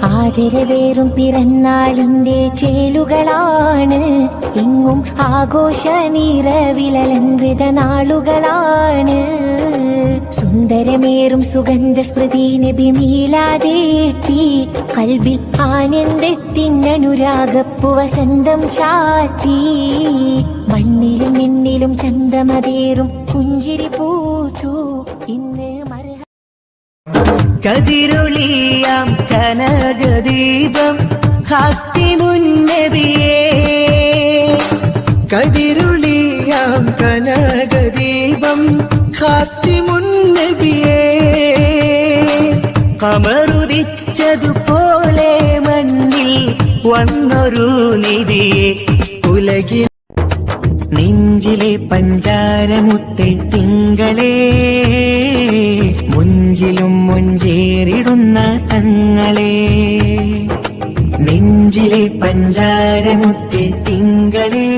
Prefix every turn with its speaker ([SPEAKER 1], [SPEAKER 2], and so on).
[SPEAKER 1] ആദരവേറും പിറന്നാളിന്റെ ചേലുകളാണ്, എങ്ങും ആഘോഷ നിറവിലലങ്കൃത നാളുകളാണ്. സുന്ദരമേറും സുഗന്ധ സ്മൃതി നബി മീലാദേത്തി, കൽബിൽ ആനന്ദത്തിനനുരാഗപ്പു വസന്തം ചാത്തി. മണ്ണിലും എന്നിലും ചന്തമതേറും പുഞ്ചിരി പൂത്തു ഇന്ന് മർഹ.
[SPEAKER 2] കതിരൊളിയാം കനകദീപം ഖാത്തിമുൻ നബിയേ, കതിരൊളിയാം കനകദീപം ഖാത്തിമുൻ നബിയേ. കമറുദിച്ചതുപോലെ മണ്ണിൽ വന്നൊരു നിധിയെ ഉലകിൽ. നെഞ്ചിലെ പഞ്ചാരമുത്തെ തിങ്കളേ, മുഞ്ചിലും മുഞ്ചേറിടുന്ന തങ്ങളെ. നെഞ്ചിലെ പഞ്ചാരമുത്തെ തിങ്കളേ,